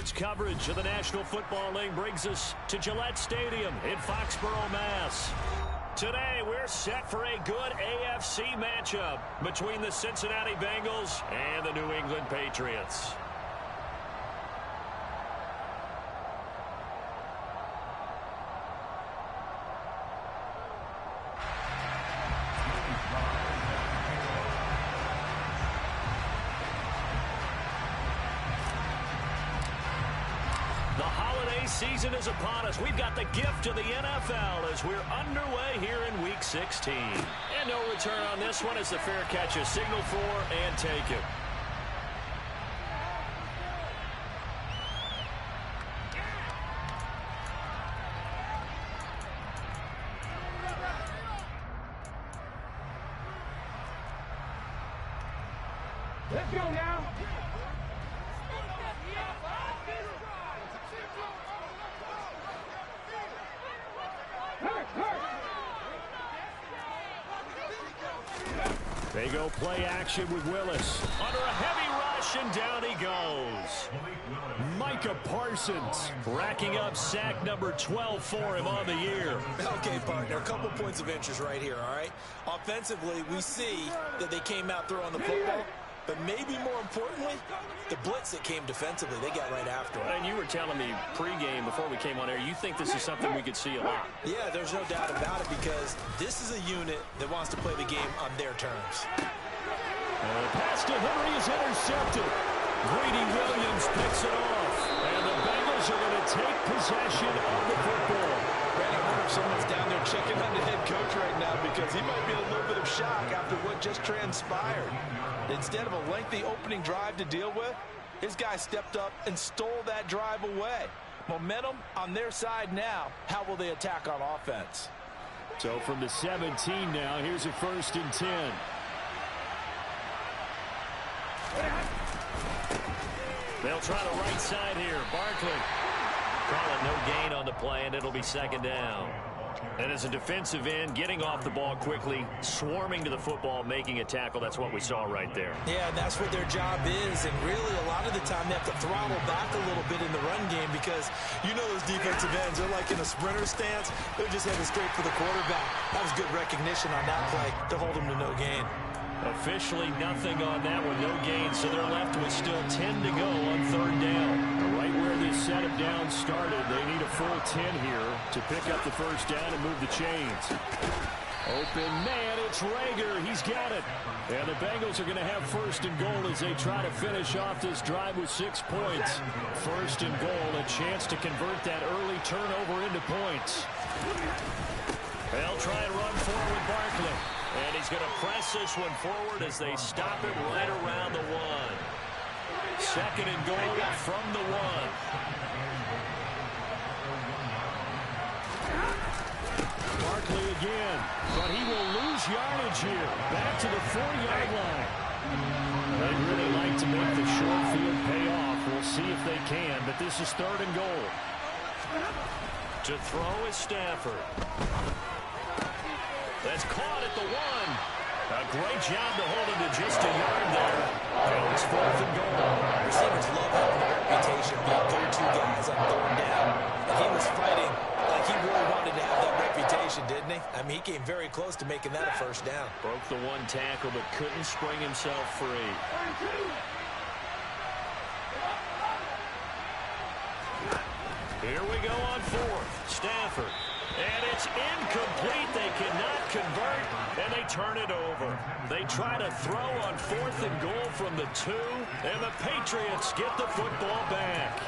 Sports coverage of the National Football League brings us to Gillette Stadium in Foxborough, Mass. Today, we're set for a good AFC matchup between the Cincinnati Bengals and the New England Patriots. Season is upon us. We've got the gift of the NFL as we're underway here in Week 16. And no return on this one as the fair catch is signaled for and taken. Let's go now. They go play action with Willis. Under a heavy rush, and down he goes. Micah Parsons racking up sack number 12 for him on the year. Okay, partner, a couple points of interest right here, all right? Offensively, we see that they came out throwing the football, but maybe more importantly, the blitz that came defensively, they got right after it. And you were telling me pregame before we came on air, you think this is something we could see a lot. Yeah, there's no doubt about it because this is a unit that wants to play the game on their terms. The pass to Henry is intercepted. Greedy Williams picks it off. And the Bengals are going to take possession of the football. Brandon, I wonder if someone's down there checking on the head coach right now because he might be in a little bit of shock after what just transpired. Instead of a lengthy opening drive to deal with, his guy stepped up and stole that drive away. Momentum on their side now. How will they attack on offense? So from the 17 now, here's a 1st and 10. They'll try the right side here. Barkley calling no gain on the play, and it'll be 2nd down. And as a defensive end, getting off the ball quickly, swarming to the football, making a tackle, that's what we saw right there. Yeah, and that's what their job is. And really, a lot of the time, they have to throttle back a little bit in the run game because you know those defensive ends, they're like in a sprinter stance. They're just heading straight for the quarterback. That was good recognition on that play to hold them to no gain. Officially nothing on that one, no gain, so they're left with still 10 to go on 3rd down. Right where this set of downs started, they need a full 10 here to pick up the 1st down and move the chains. Open man, it's Rager, he's got it. And the Bengals are going to have 1st and goal as they try to finish off this drive with 6 points. 1st and goal, a chance to convert that early turnover into points. They'll try and run forward with Barkley. And he's going to press this one forward as they stop it right around the 1. 2nd and goal from the 1. Barkley again, but he will lose yardage here. Back to the 4-yard line. They'd really like to make the short field pay off. We'll see if they can, but this is 3rd and goal. To throw is Stafford. That's caught at the 1. A great job to hold him to just a yard there. And it's 4th and goal. Receivers love having a reputation of being go-to guys on 3rd down. And he was fighting like he really wanted to have that reputation, didn't he? I mean, he came very close to making that a 1st down. Broke the 1 tackle, but couldn't spring himself free. Here we go on 4th. Stafford. And it's incomplete. They cannot convert, and they turn it over. They try to throw on 4th and goal from the 2, and the Patriots get the football back.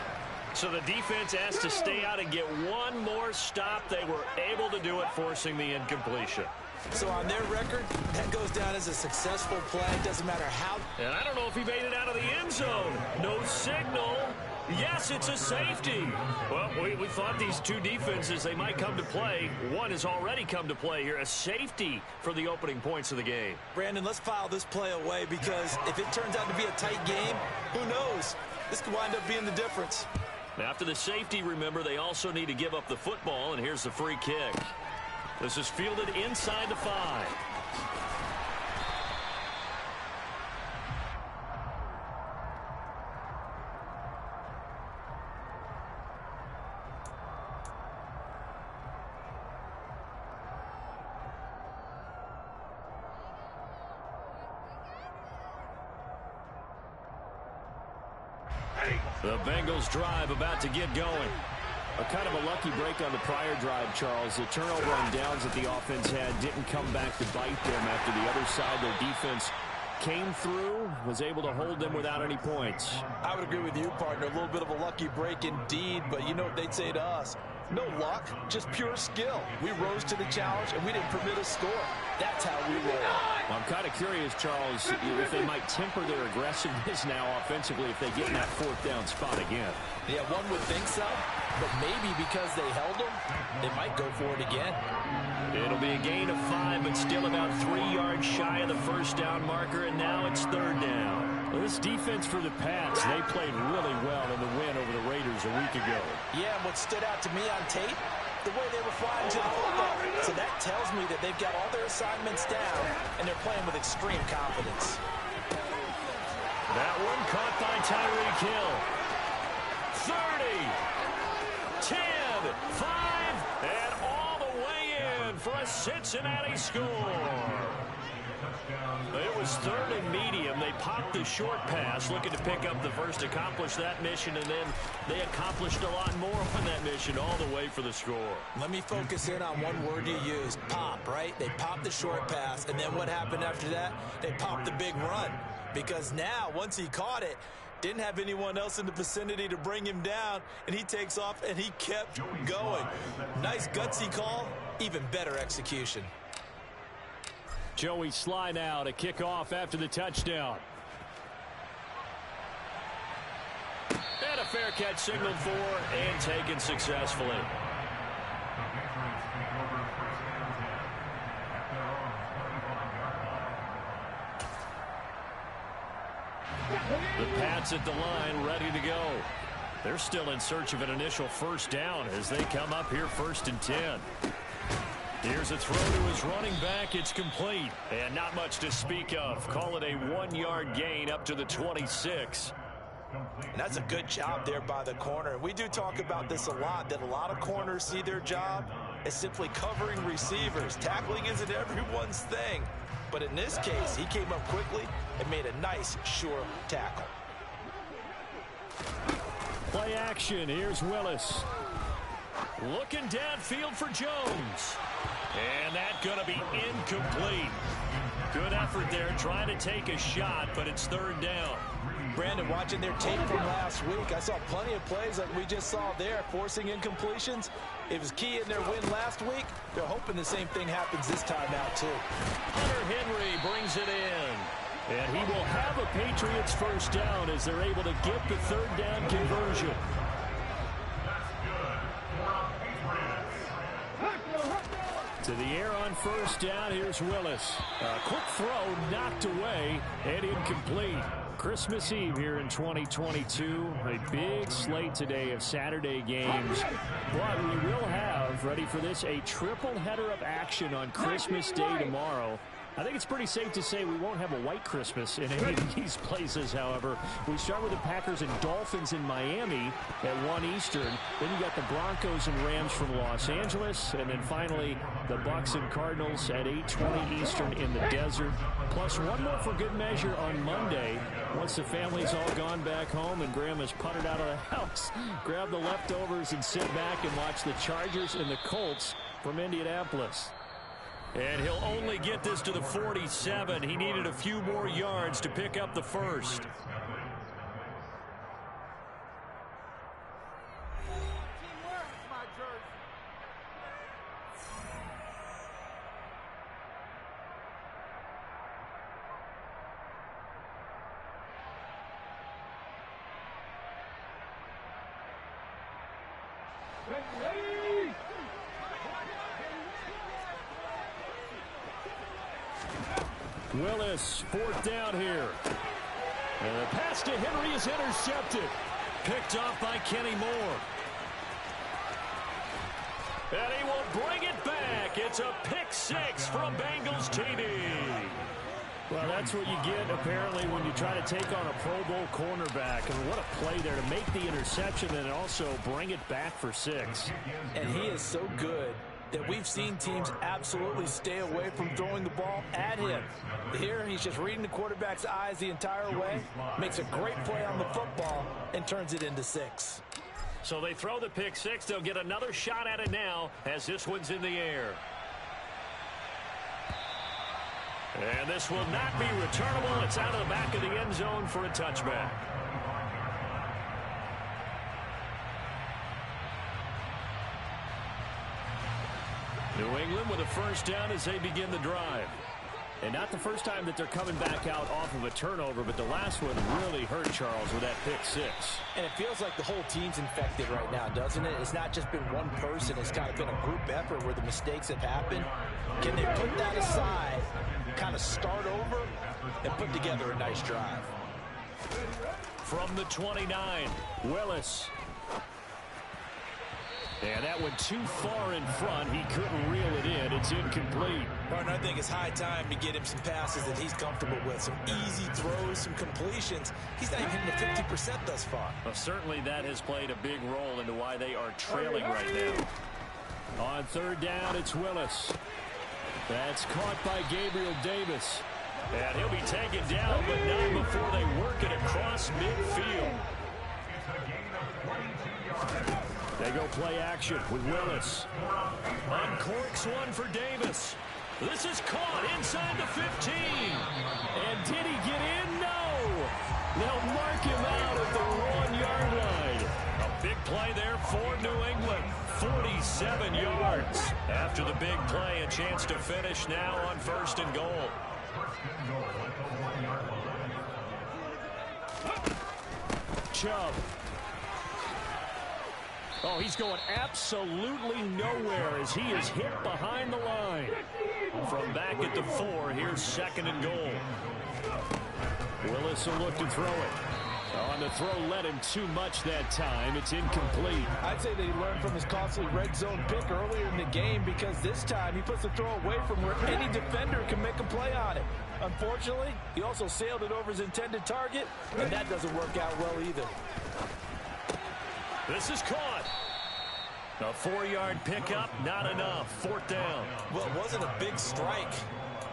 So the defense has to stay out and get one more stop. They were able to do it, forcing the incompletion. So on their record, that goes down as a successful play. It doesn't matter how. And I don't know if he made it out of the end zone. No signal. Yes, it's a safety. Well, we thought these two defenses, they might come to play. One has already come to play here. A safety for the opening points of the game. Brandon, let's file this play away because if it turns out to be a tight game, who knows? This could wind up being the difference. After the safety, remember, they also need to give up the football, and here's the free kick. This is fielded inside the 5. The Bengals drive about to get going. A kind of a lucky break on the prior drive, Charles. The turnover on downs that the offense had didn't come back to bite them after the other side. Their defense came through, was able to hold them without any points. I would agree with you, partner. A little bit of a lucky break indeed, but you know what they'd say to us? No luck, just pure skill. We rose to the challenge, and we didn't permit a score. That's how we roll. Well, I'm kind of curious, Charles, if they might temper their aggressiveness now offensively if they get in that fourth down spot again. Yeah, one would think so, but maybe because they held them, they might go for it again. It'll be a gain of 5, but still about 3 yards shy of the first down marker, and now it's third down. Well, this defense for the Pats, they played really well in the win over the Raiders a week ago. Yeah, and what stood out to me on tape, the way they were flying to the football. So that tells me that they've got all their assignments down, and they're playing with extreme confidence. That one caught by Tyreek Hill. 30, 10, 5, and all the way in for a Cincinnati score. It was third and medium. They popped the short pass, looking to pick up the first, accomplish that mission, and then they accomplished a lot more on that mission all the way for the score. Let me focus in on one word you used, pop, right? They popped the short pass, and then what happened after that? They popped the big run, because now, once he caught it, didn't have anyone else in the vicinity to bring him down, and he takes off, and he kept going. Nice gutsy call, even better execution. Joey Sly now to kick off after the touchdown. And a fair catch signaled for and taken successfully. The Pats at the line, ready to go. They're still in search of an initial first down as they come up here 1st and 10. Here's a throw to his running back. It's complete. And not much to speak of. Call it a 1-yard gain up to the 26. And that's a good job there by the corner. We do talk about this a lot, that a lot of corners see their job as simply covering receivers. Tackling isn't everyone's thing. But in this case, he came up quickly and made a nice, sure tackle. Play action. Here's Willis. Looking downfield for Jones. And that's going to be incomplete. Good effort there, trying to take a shot, but it's third down. Brandon, watching their tape from last week, I saw plenty of plays like we just saw there, forcing incompletions. It was key in their win last week. They're hoping the same thing happens this time out, too. Hunter Henry brings it in. And he will have a Patriots first down as they're able to get the third down conversion. To the air on first down, here's Willis. A quick throw knocked away and incomplete. Christmas Eve here in 2022. A big slate today of Saturday games. But we will have, ready for this, a triple header of action on Christmas Day tomorrow. I think it's pretty safe to say we won't have a white Christmas in any of these places, however. We start with the Packers and Dolphins in Miami at 1 Eastern. Then you got the Broncos and Rams from Los Angeles. And then finally, the Bucs and Cardinals at 8:20 Eastern in the desert. Plus one more for good measure on Monday. Once the family's all gone back home and Grandma's puttered out of the house, grab the leftovers and sit back and watch the Chargers and the Colts from Indianapolis. And he'll only get this to the 47. He needed a few more yards to pick up the first. Willis, fourth down here. And the pass to Henry is intercepted. Picked off by Kenny Moore. And he will bring it back. It's a pick six from Bengals TD. Well, that's what you get, apparently, when you try to take on a Pro Bowl cornerback. And what a play there to make the interception and also bring it back for 6. And he is so good that we've seen teams absolutely stay away from throwing the ball at him. Here, he's just reading the quarterback's eyes the entire way, makes a great play on the football, and turns it into 6. So they throw the pick 6. They'll get another shot at it now as this one's in the air. And this will not be returnable. It's out of the back of the end zone for a touchback. New England with a first down as they begin the drive. And not the first time that they're coming back out off of a turnover, but the last one really hurt Charles with that pick 6. And it feels like the whole team's infected right now, doesn't it? It's not just been one person. It's kind of been a group effort where the mistakes have happened. Can they put that aside, kind of start over, and put together a nice drive? From the 29, Willis. And that went too far in front. He couldn't reel it in. It's incomplete. Partner, I think it's high time to get him some passes that he's comfortable with. Some easy throws, some completions. He's not even hitting the 50% thus far. Well, certainly that has played a big role into why they are trailing right now. On third down, it's Willis. That's caught by Gabriel Davis. And he'll be taken down, but not before they work it across midfield. They go play action with Willis. Uncorks one for Davis. This is caught inside the 15. And did he get in? No. They'll mark him out at the 1-yard line. A big play there for New England. 47 yards. After the big play, a chance to finish now on 1st and goal. Chubb. Oh, he's going absolutely nowhere as he is hit behind the line. From back at the 4, here's 2nd and goal. Willis will look to throw it. On the throw, led him too much that time. It's incomplete. I'd say that he learned from his costly red zone pick earlier in the game, because this time he puts the throw away from where any defender can make a play on it. Unfortunately, he also sailed it over his intended target, and that doesn't work out well either. This is caught. A 4-yard pickup, not enough. 4th down. Well, it wasn't a big strike,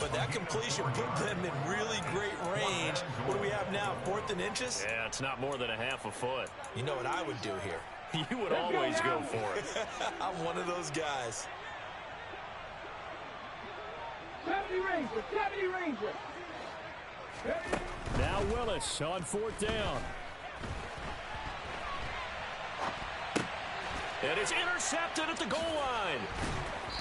but that completion put them in really great range. What do we have now, 4th and inches? Yeah, it's not more than a half a foot. You know what I would do here? You would always go for it. I'm one of those guys. 70 Ranger, 70 Ranger. Now Willis on 4th down. And it's intercepted at the goal line.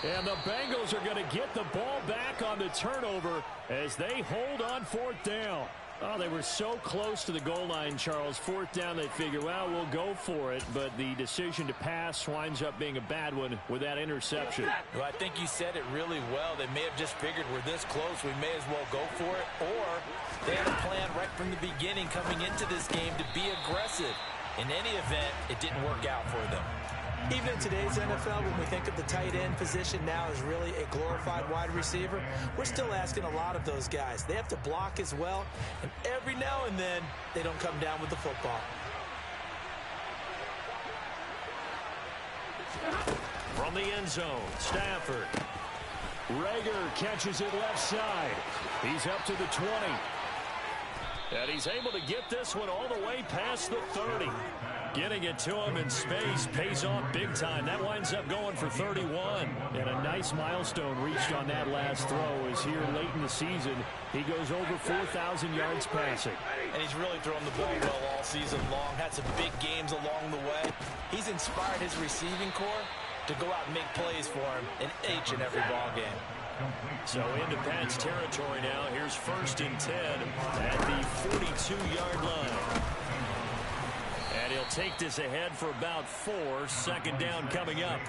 And the Bengals are going to get the ball back on the turnover as they hold on 4th down. Oh, they were so close to the goal line, Charles. 4th down, they figure, well, we'll go for it. But the decision to pass winds up being a bad one with that interception. Well, I think you said it really well. They may have just figured we're this close, we may as well go for it. Or they had a plan right from the beginning coming into this game to be aggressive. In any event, it didn't work out for them. Even in today's NFL, when we think of the tight end position now as really a glorified wide receiver, we're still asking a lot of those guys. They have to block as well, and every now and then, they don't come down with the football. From the end zone, Stafford. Rager catches it left side. He's up to the 20. And he's able to get this one all the way past the 30. Getting it to him in space pays off big time. That winds up going for 31. And a nice milestone reached on that last throw as here late in the season, he goes over 4,000 yards passing. And he's really thrown the ball well all season long. Had some big games along the way. He's inspired his receiving corps to go out and make plays for him in each and every ball game. So into Pat's territory now. Here's 1st and 10 at the 42-yard line. And he'll take this ahead for about 4. 2nd down coming up.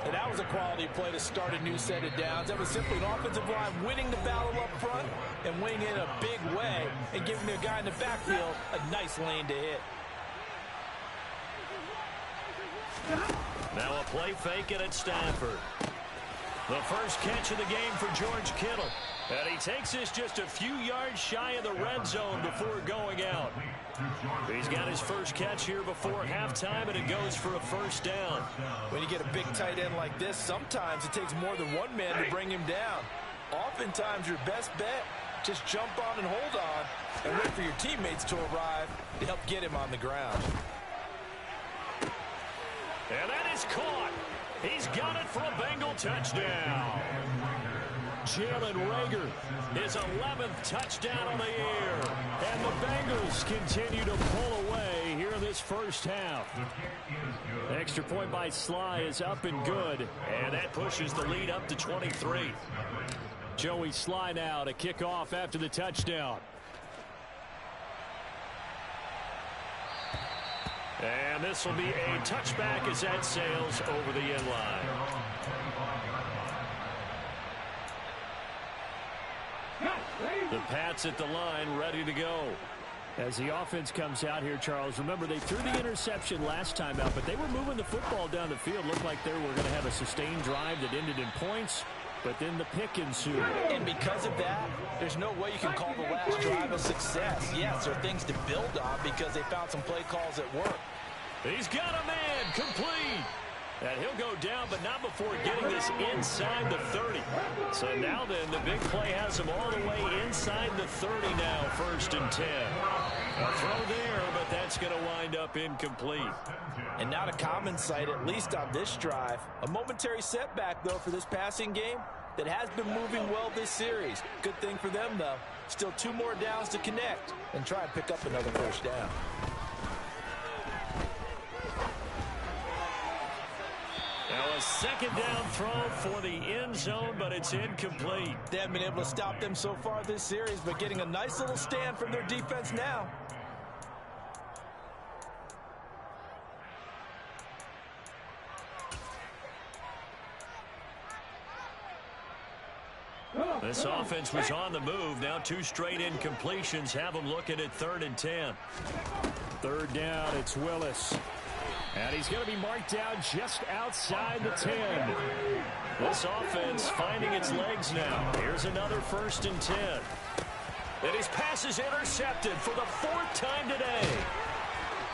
And that was a quality play to start a new set of downs. That was simply an offensive line winning the battle up front and winning it in a big way and giving the guy in the backfield a nice lane to hit. Now a play fake it at Stafford. The first catch of the game for George Kittle. And he takes this just a few yards shy of the red zone before going out. He's got his first catch here before halftime, and it goes for a first down. When you get a big tight end like this, sometimes it takes more than one man to bring him down. Oftentimes, your best bet, just jump on and hold on and wait for your teammates to arrive to help get him on the ground. And that is caught. He's got it for a Bengal touchdown. Jalen Reagor, his 11th touchdown on the year. And the Bengals continue to pull away here in this first half. Extra point by Sly is up and good. And that pushes the lead up to 23. Joey Sly now to kick off after the touchdown. And this will be a touchback as that sails over the end line. The Pats at the line, ready to go. As the offense comes out here, Charles, remember they threw the interception last time out, but they were moving the football down the field. Looked like they were going to have a sustained drive that ended in points, but then the pick ensued. And because of that, there's no way you can call the last drive a success. Yes, there are things to build on because they found some play calls that work. He's got a man, complete. And he'll go down, but not before getting this inside the 30. So now then, the big play has him all the way inside the 30 now, 1st and 10. A throw there, but that's going to wind up incomplete. And not a common sight, at least on this drive. A momentary setback, though, for this passing game that has been moving well this series. Good thing for them, though. Still 2 more downs to connect and try and pick up another first down. Now a 2nd down throw for the end zone, but it's incomplete. They haven't been able to stop them so far this series, but getting a nice little stand from their defense now. This offense was on the move. Now 2 straight incompletions have them looking at 3rd and 10. 3rd down, it's Willis. And he's going to be marked down just outside the 10. This offense finding its legs now. Here's another 1st and 10. And his pass is intercepted for the 4th time today.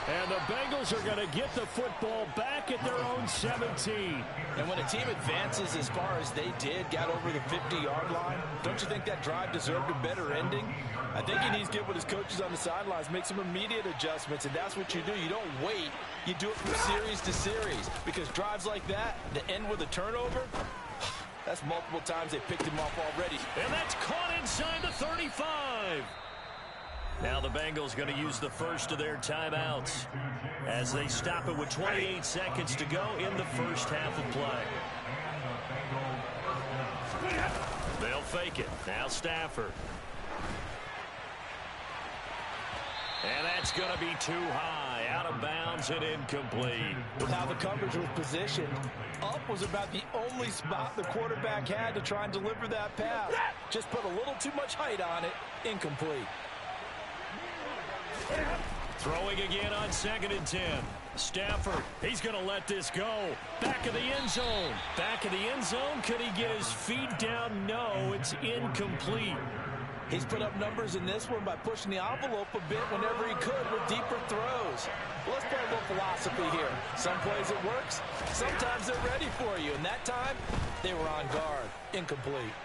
And the Bengals are going to get the football back at their own 17. And when a team advances as far as they did, got over the 50-yard line, don't you think that drive deserved a better ending? I think he needs to get with his coaches on the sidelines, make some immediate adjustments, and that's what you do. You don't wait. You do it from series to series, because drives like that, that end with a turnover, that's multiple times they picked him off already. And that's caught inside the 35. Now the Bengals going to use the first of their timeouts as they stop it with 28 seconds to go in the first half of play. They'll fake it. Now Stafford. And that's going to be too high. Out of bounds and incomplete. With how the coverage was positioned, up was about the only spot the quarterback had to try and deliver that pass. Just put a little too much height on it. Incomplete. Throwing again on 2nd and 10. Stafford, he's going to let this go. Back of the end zone. Back of the end zone. Could he get his feet down? No, it's incomplete. He's put up numbers in this one by pushing the envelope a bit whenever he could with deeper throws. Well, let's play a little philosophy here. Some plays it works. Sometimes they're ready for you. And that time, they were on guard. Incomplete.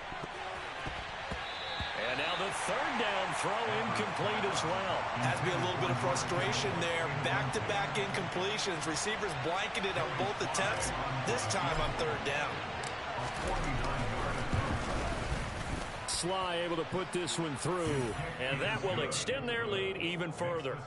And now the 3rd down throw incomplete as well. Has to be a little bit of frustration there. Back-to-back incompletions. Receivers blanketed on both attempts. This time on 3rd down. Sly able to put this one through, and that will extend their lead even further.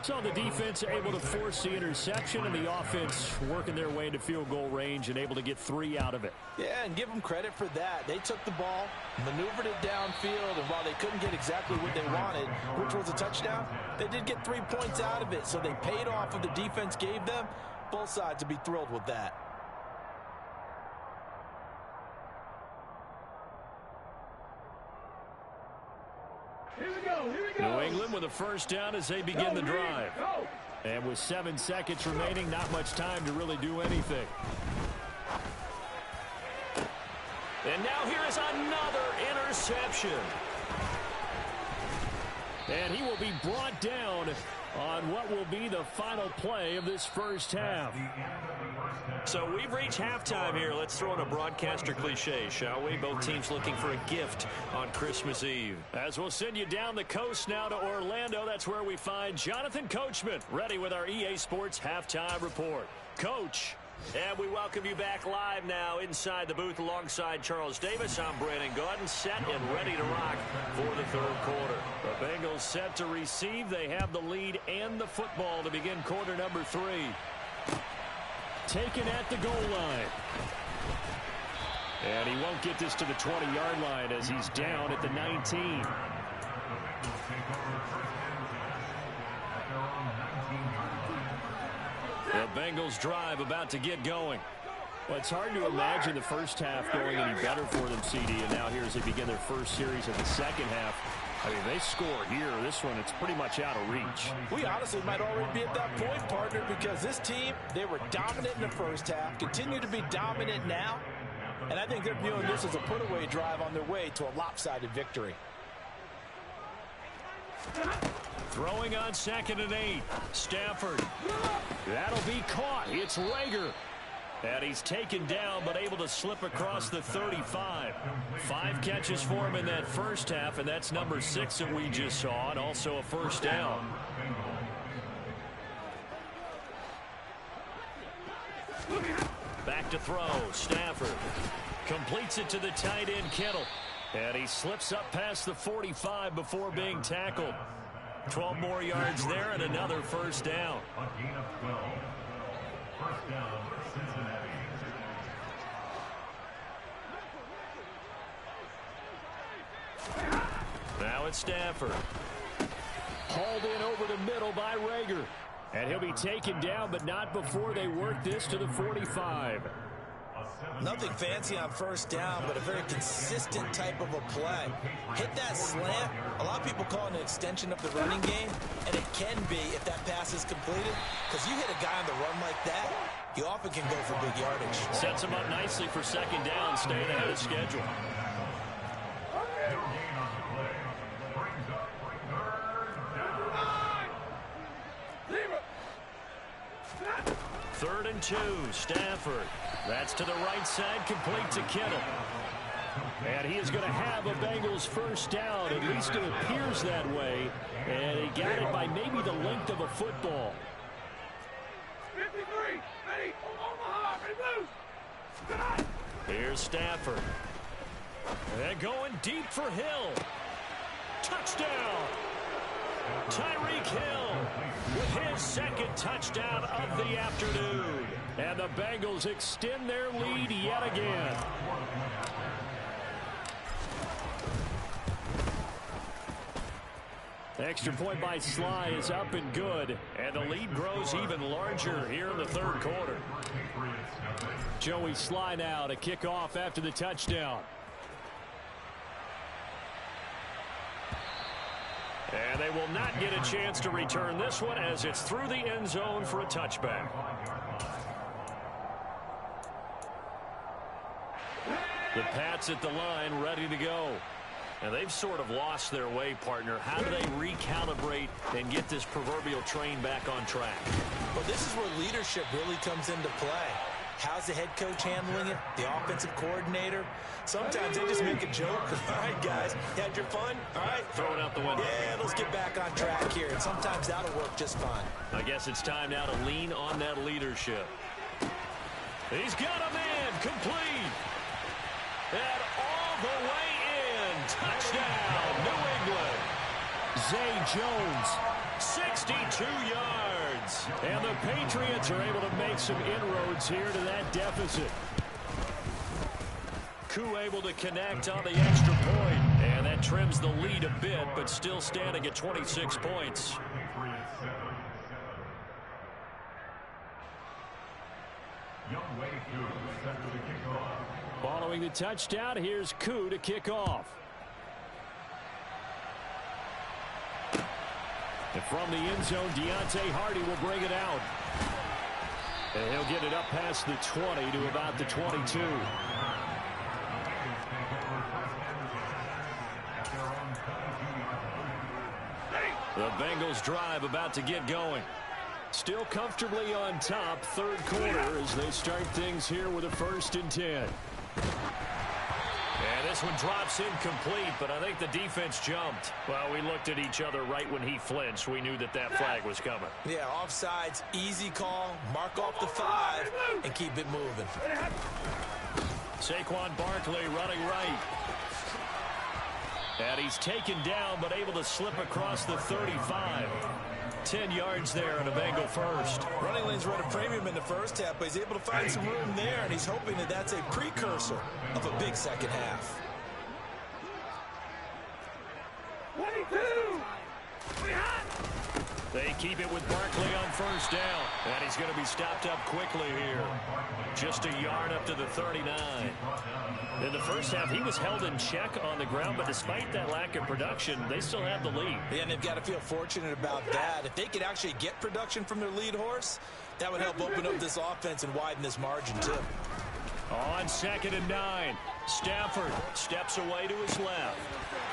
So the defense able to force the interception, and the offense working their way into field goal range and able to get 3 out of it. Yeah, and give them credit for that. They took the ball, maneuvered it downfield, and while they couldn't get exactly what they wanted, which was a touchdown, they did get 3 points out of it, so they paid off what the defense gave them. Both sides would be thrilled with that. New England with a first down as they begin the drive. And with 7 seconds remaining, not much time to really do anything. And now here is another interception. And he will be brought down on what will be the final play of this first half. So we've reached halftime here. Let's throw in a broadcaster cliche, shall we? Both teams looking for a gift on Christmas Eve. As we'll send you down the coast now to Orlando, that's where we find Jonathan Coachman, ready with our EA Sports Halftime Report. Coach. And we welcome you back live now inside the booth alongside Charles Davis. I'm Brandon Gaudin, set and ready to rock for the third quarter. The Bengals set to receive. They have the lead and the football to begin quarter number 3. Taken at the goal line. And he won't get this to the 20-yard line as he's down at the 19. The Bengals drive about to get going. Well, it's hard to imagine the first half going any better for them, CD, and now here as they begin their first series of the second half. I mean, they score here. This one, it's pretty much out of reach. We honestly might already be at that point, partner, because this team, they were dominant in the first half, continue to be dominant now, and I think they're viewing this as a put-away drive on their way to a lopsided victory. Throwing on 2nd and 8. Stafford. That'll be caught. It's Rager. And he's taken down, but able to slip across the 35. 5 catches for him in that first half, and that's number 6 that we just saw, and also a first down. Back to throw. Stafford completes it to the tight end, Kittle. And he slips up past the 45 before being tackled. 12 more yards there and another first down. A gain of 12. First down, Cincinnati. Now it's Stafford. Hauled in over the middle by Rager. And he'll be taken down, but not before they work this to the 45. Nothing fancy on first down, but a very consistent type of a play. Hit that slant. A lot of people call it an extension of the running game, and it can be if that pass is completed, because you hit a guy on the run like that, you often can go for big yardage. Sets him up nicely for second down, staying ahead of schedule. Third and 2, Stafford. That's to the right side, complete to Kittle. And he is going to have a Bengals first down. At least it appears that way. And he got it by maybe the length of a football. 53, ready, Omaha, ready, move. Here's Stafford. And going deep for Hill. Touchdown. Tyreek Hill with his second touchdown of the afternoon. And the Bengals extend their lead yet again. Extra point by Sly is up and good. And the lead grows even larger here in the third quarter. Joey Sly now to kick off after the touchdown. And they will not get a chance to return this one as it's through the end zone for a touchback. The Pats at the line ready to go. And they've sort of lost their way, partner. How do they recalibrate and get this proverbial train back on track? Well, this is where leadership really comes into play. How's the head coach handling it? The offensive coordinator? Sometimes they just make a joke. All right, guys, you had your fun? All right. Throw it out the window. Yeah, let's get back on track here. And sometimes that'll work just fine. I guess it's time now to lean on that leadership. He's got a man complete. And all the way in. Touchdown, New England. Zay Jones, 62 yards. And the Patriots are able to make some inroads here to that deficit. Koo able to connect on the extra point. And that trims the lead a bit, but still standing at 26 points. Following the touchdown, here's Koo to kick off. And from the end zone, Deontay Hardy will bring it out. And he'll get it up past the 20 to about the 22. The Bengals drive about to get going. Still comfortably on top, third quarter as they start things here with a 1st and 10. And this one drops incomplete, but I think the defense jumped. Well, we looked at each other right when he flinched. We knew that that flag was coming. Yeah, offsides, easy call, mark off the 5, and keep it moving. Saquon Barkley running right. And he's taken down, but able to slip across the 35. 10 yards there and a Bengal first. Running lanes were at a premium in the first half, but he's able to find some room there, and he's hoping that that's a precursor of a big second half. 22! They keep it with Barkley on 1st down. And he's going to be stopped up quickly here. Just a yard up to the 39. In the first half, he was held in check on the ground, but despite that lack of production, they still have the lead. Yeah, and they've got to feel fortunate about that. If they could actually get production from their lead horse, that would help open up this offense and widen this margin, too. On 2nd and 9, Stafford steps away to his left.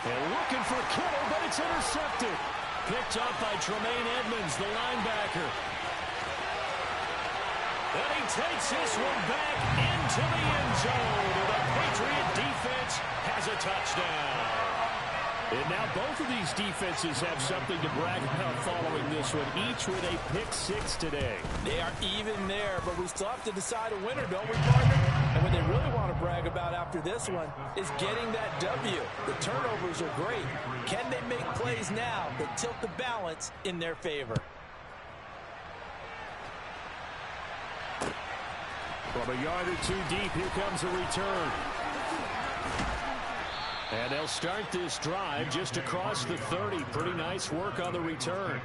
And looking for Kittle, but it's intercepted. Picked up by Tremaine Edmonds, the linebacker. And he takes this one back into the end zone. The Patriot defense has a touchdown. And now both of these defenses have something to brag about following this one, each with a pick 6 today. They are even there, but we still have to decide a winner, don't we, partner? And what they really want to brag about after this one is getting that W. The turnovers are great. Can they make plays now that tilt the balance in their favor? From a yard or 2 deep, here comes a return. And they'll start this drive just across the 30. Pretty nice work on the return.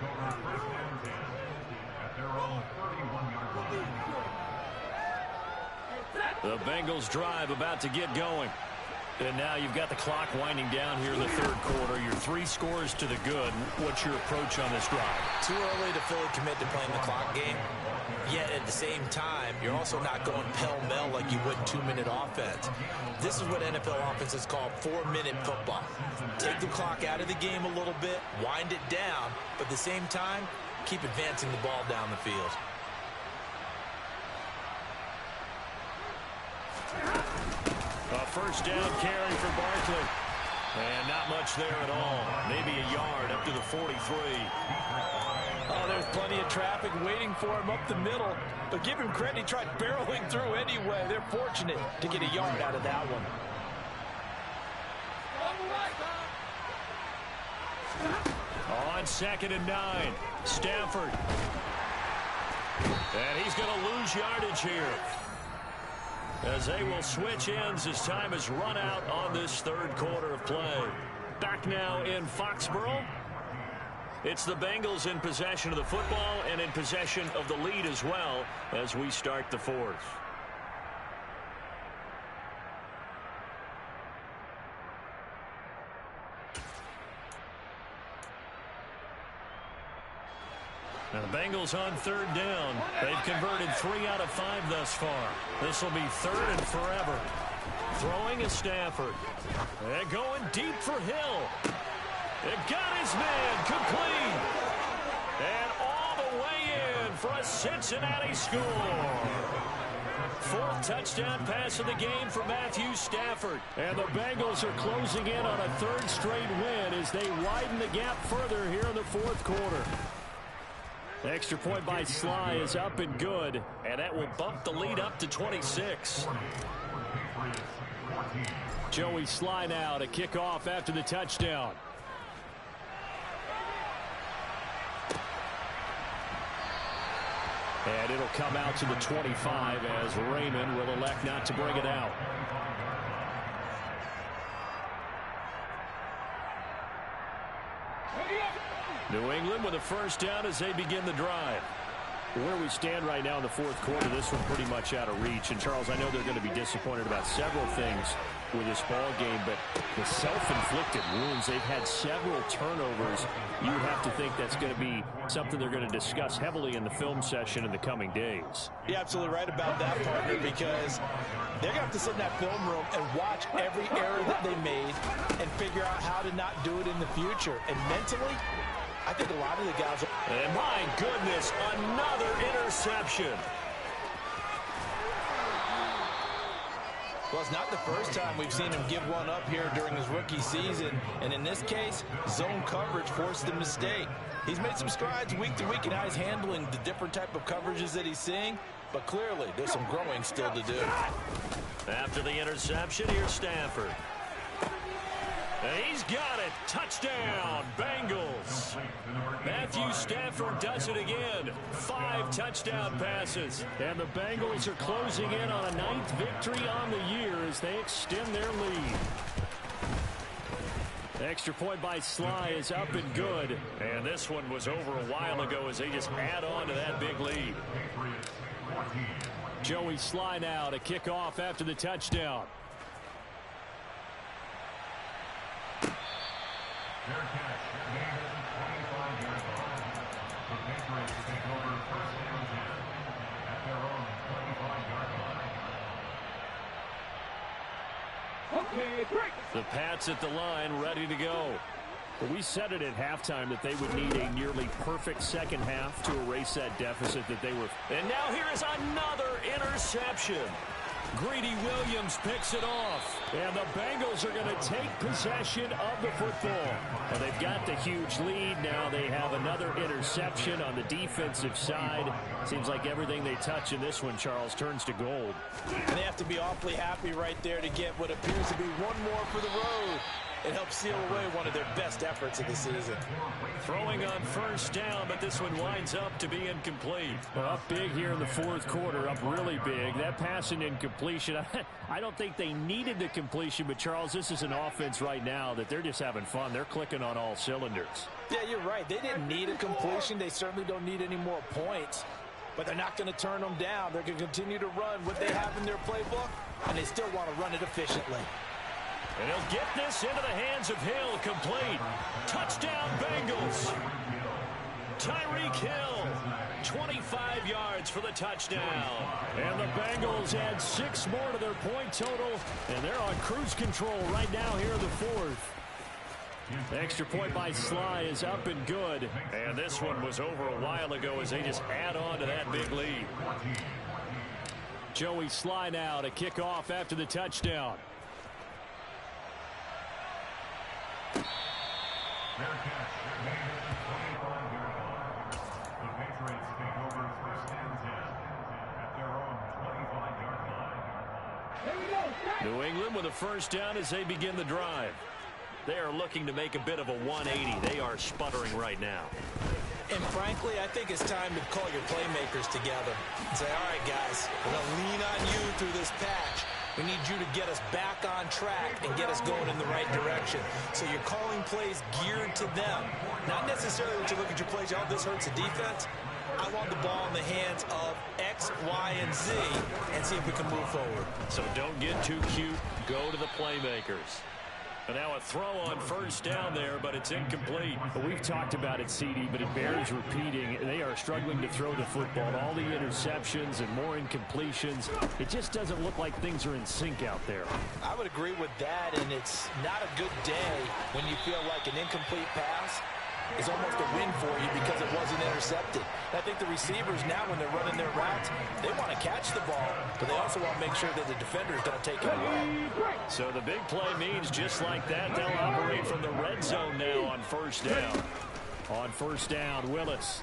The Bengals drive about to get going. And now you've got the clock winding down here in the third quarter. Your 3 scores to the good. What's your approach on this drive? Too early to fully commit to playing the clock game. Yet at the same time, you're also not going pell-mell like you would 2-minute offense. This is what NFL offenses call 4-minute football. Take the clock out of the game a little bit, wind it down, but at the same time, keep advancing the ball down the field. A 1st down carry for Barkley. And not much there at all. Maybe a yard up to the 43. Oh, there's plenty of traffic waiting for him up the middle. But give him credit, he tried barreling through anyway. They're fortunate to get a yard out of that one. On 2nd and 9, Stafford. And he's going to lose yardage here, as they will switch ends as time has run out on this third quarter of play. Back now in Foxborough. It's the Bengals in possession of the football and in possession of the lead as well as we start the 4th. Now the Bengals on 3rd down. They've converted 3 out of 5 thus far. This will be 3rd and forever. Throwing is Stafford. And going deep for Hill. It got his man complete. And all the way in for a Cincinnati score. 4th touchdown pass of the game for Matthew Stafford. And the Bengals are closing in on a 3rd straight win as they widen the gap further here in the 4th quarter. Extra point by Sly is up and good, and that will bump the lead up to 26. Joey Sly now to kick off after the touchdown. And it'll come out to the 25 as Raymond will elect not to bring it out. New England with a 1st down as they begin the drive. Where we stand right now in the 4th quarter, this one pretty much out of reach. And, Charles, I know they're going to be disappointed about several things with this ball game, but the self-inflicted wounds, they've had several turnovers. You would have to think that's going to be something they're going to discuss heavily in the film session in the coming days. You're absolutely right about that, partner, because they're going to have to sit in that film room and watch every error that they made and figure out how to not do it in the future. And mentally, I think a lot of the guys... And my goodness, another interception. Well, it's not the first time we've seen him give one up here during his rookie season. And in this case, zone coverage forced the mistake. He's made some strides week to week in how he's handling the different type of coverages that he's seeing. But clearly, there's some growing still to do. After the interception, here's Stafford. And he's got it. Touchdown, Bengals. Matthew Stafford does it again. 5 touchdown passes. And the Bengals are closing in on a 9th victory on the year as they extend their lead. Extra point by Sly is up and good. And this one was over a while ago as they just add on to that big lead. Joey Sly now to kick off after the touchdown. Fair catch. Made at the 25-yard line. The Patriots take over first down 10 at their own 25-yard line. Okay, break. The Pats at the line, ready to go. But we said it at halftime that they would need a nearly perfect second half to erase that deficit that they were. And now here is another interception. Greedy Williams picks it off. And the Bengals are going to take possession of the football. Well, they've got the huge lead. Now they have another interception on the defensive side. Seems like everything they touch in this one, Charles, turns to gold. And they have to be awfully happy right there to get what appears to be one more for the road. It helps seal away one of their best efforts of the season. Throwing on first down, but this one winds up to be incomplete. Well, up big here in the fourth quarter, up really big. That pass and incompletion, I don't think they needed the completion, but Charles, this is an offense right now that they're just having fun. They're clicking on all cylinders. Yeah, you're right. They didn't need a completion. They certainly don't need any more points. But they're not going to turn them down. They're going to continue to run what they have in their playbook, and they still want to run it efficiently. And he'll get this into the hands of Hill, complete. Touchdown, Bengals. Tyreek Hill, 25 yards for the touchdown. And the Bengals add 6 more to their point total, and they're on cruise control right now here in the fourth. The extra point by Sly is up and good. And this one was over a while ago as they just add on to that big lead. Joey Sly now to kick off after the touchdown. Fair catch. Made at the 25-yard line. The Patriots take over first and 10 at their own 25-yard line. New England with a first down as they begin the drive. They are looking to make a bit of a 180. They are sputtering right now. And frankly, I think it's time to call your playmakers together and say, all right, guys, we're going to lean on you through this patch. We need you to get us back on track and get us going in the right direction. So you're calling plays geared to them. Not necessarily that you look at your plays, oh, this hurts the defense. I want the ball in the hands of X, Y, and Z and see if we can move forward. So don't get too cute. Go to the playmakers. And now a throw on first down there, but it's incomplete. Well, we've talked about it, CD, but it bears repeating. They are struggling to throw the football. All the interceptions and more incompletions. It just doesn't look like things are in sync out there. I would agree with that, and it's not a good day when you feel like an incomplete pass is almost a win for you because it wasn't intercepted. I think the receivers now, when they're running their routes, they want to catch the ball, but they also want to make sure that the defenders don't take it away. So the big play means just like that, they'll operate from the red zone now on first down. On first down, Willis.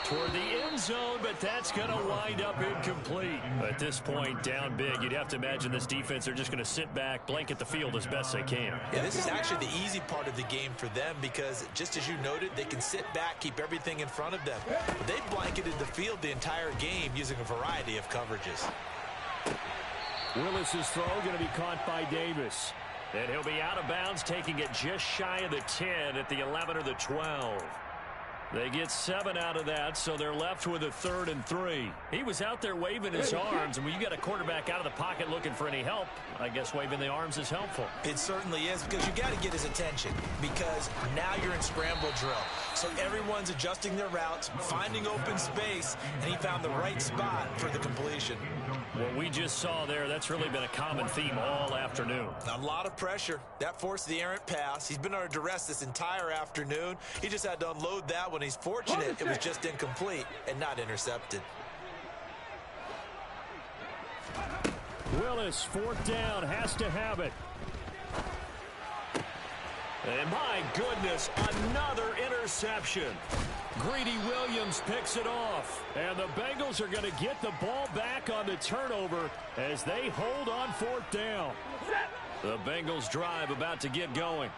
Toward the end zone, but that's going to wind up incomplete. At this point, down big, you'd have to imagine this defense are just going to sit back, blanket the field as best they can. Yeah, this is actually the easy part of the game for them because, just as you noted, they can sit back, keep everything in front of them. But they've blanketed the field the entire game using a variety of coverages. Willis's throw going to be caught by Davis. And he'll be out of bounds, taking it just shy of the 10 at the 11 or the 12. They get 7 out of that, so they're left with a 3rd and 3. He was out there waving his arms, and when you got a quarterback out of the pocket looking for any help, I guess waving the arms is helpful. It certainly is, because you got to get his attention, because now you're in scramble drill. So everyone's adjusting their routes, finding open space, and he found the right spot for the completion. What we just saw there, that's really been a common theme all afternoon. A lot of pressure. That forced the errant pass. He's been under duress this entire afternoon. He just had to unload that one. He's fortunate it was just incomplete and not intercepted. Willis, 4th down, has to have it. And my goodness, another interception. Greedy Williams picks it off. And the Bengals are going to get the ball back on the turnover as they hold on 4th down. The Bengals drive about to get going.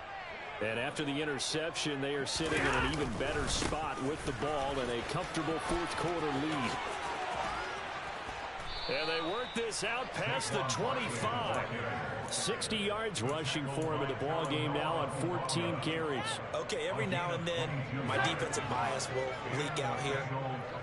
And after the interception, they are sitting in an even better spot with the ball and a comfortable 4th quarter lead. And they work this out past the 25. 60 yards rushing for him in the ball game now on 14 carries. Okay, every now and then my defensive bias will leak out here.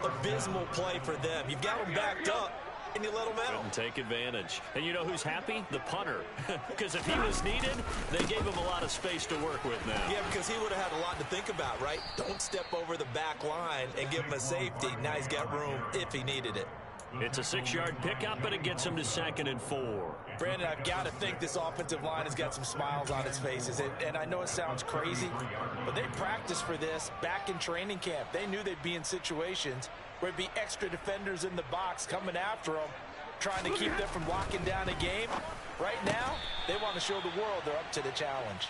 Abysmal play for them. You've got them backed up, and you let them out. Couldn't take advantage. And you know who's happy? The punter. Because if he was needed, they gave him a lot of space to work with now. Yeah, because he would have had a lot to think about, right? Don't step over the back line and give him a safety. Now he's got room if he needed it. It's a 6-yard pickup, and it gets him to 2nd and 4. Brandon, I've got to think this offensive line has got some smiles on its faces. And I know it sounds crazy, but they practiced for this back in training camp. They knew they'd be in situations where there'd be extra defenders in the box coming after them, trying to keep them from locking down a game. Right now, they want to show the world they're up to the challenge.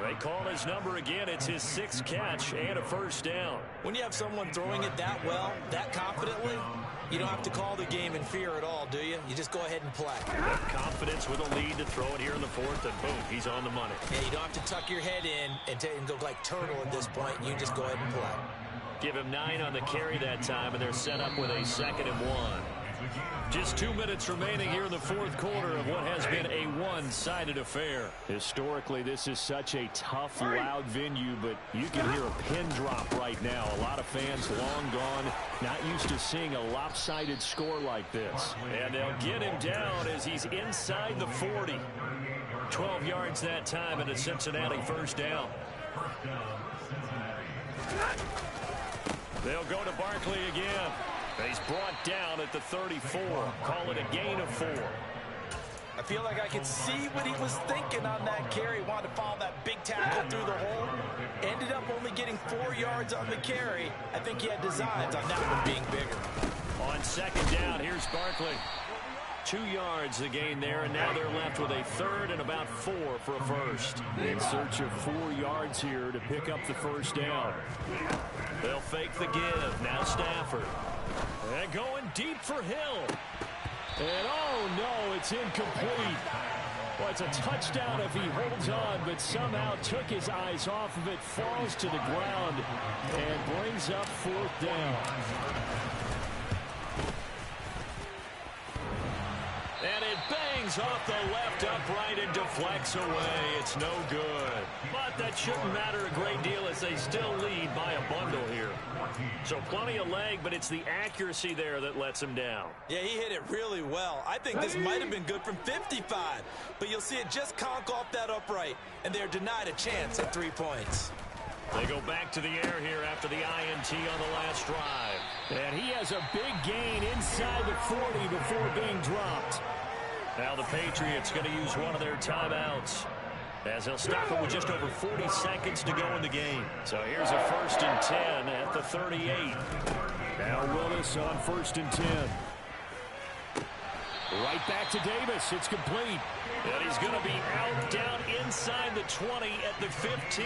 They call his number again. It's his 6th catch and a 1st down. When you have someone throwing it that well, that confidently, you don't have to call the game in fear at all, do you? You just go ahead and play. Confidence with a lead to throw it here in the 4th, and boom, he's on the money. Yeah, you don't have to tuck your head in and go like turtle at this point. You just go ahead and play. Give him 9 on the carry that time, and they're set up with a 2nd and 1. Just 2 minutes remaining here in the 4th quarter of what has been a one-sided affair. Historically, this is such a tough, loud venue, but you can hear a pin drop right now. A lot of fans long gone, not used to seeing a lopsided score like this. And they'll get him down as he's inside the 40. 12 yards that time, and a Cincinnati 1st down. They'll go to Barkley again. He's brought down at the 34. Call it a gain of 4. I feel like I could see what he was thinking on that carry. Wanted to follow that big tackle through the hole. Ended up only getting 4 yards on the carry. I think he had designs on that one being bigger. On 2nd down, here's Barkley. 2 yards the gain there, and now they're left with a 3rd and about 4 for a 1st. In search of 4 yards here to pick up the 1st down. They'll fake the give. Now Stafford. And going deep for Hill. And oh no, it's incomplete. Well, it's a touchdown if he holds on, but somehow took his eyes off of it, falls to the ground, and brings up 4th down. And it bangs off the left upright and deflects away. It's no good. But that shouldn't matter a great deal as they still lead by a bundle here. So plenty of leg, but it's the accuracy there that lets him down. Yeah, he hit it really well. I think this might have been good from 55. But you'll see it just conk off that upright, and they're denied a chance at 3 points. They go back to the air here after the INT on the last drive. And he has a big gain inside the 40 before being dropped. Now the Patriots going to use one of their timeouts, as they'll stop it with just over 40 seconds to go in the game. So here's a 1st and 10 at the 38. Now Willis on 1st and 10. Right back to Davis. It's complete. And he's going to be out down inside the 20 at the 15.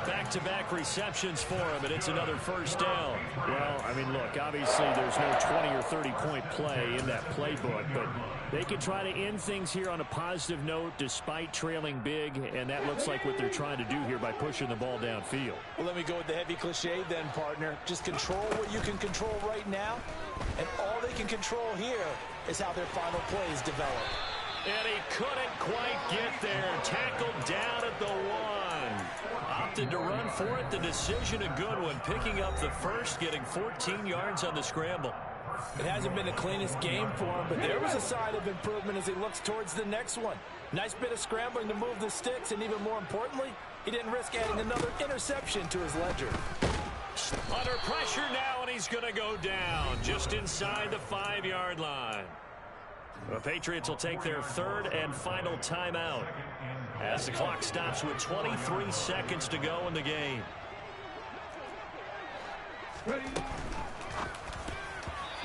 Back-to-back receptions for him, and it's another 1st down. Well, I mean, look, obviously there's no 20 or 30-point play in that playbook, but they can try to end things here on a positive note despite trailing big, and that looks like what they're trying to do here by pushing the ball downfield. Well, let me go with the heavy cliche then, partner. Just control what you can control right now, and all they can control here is how their final plays develop. And he couldn't quite get there. Tackled down at the 1. Opted to run for it. The decision a good one. Picking up the first, getting 14 yards on the scramble. It hasn't been the cleanest game for him, but there was a sign of improvement as he looks towards the next one. Nice bit of scrambling to move the sticks, and even more importantly, he didn't risk adding another interception to his ledger. Under pressure now, and he's going to go down just inside the 5-yard line. The Patriots will take their third and final timeout as the clock stops with 23 seconds to go in the game.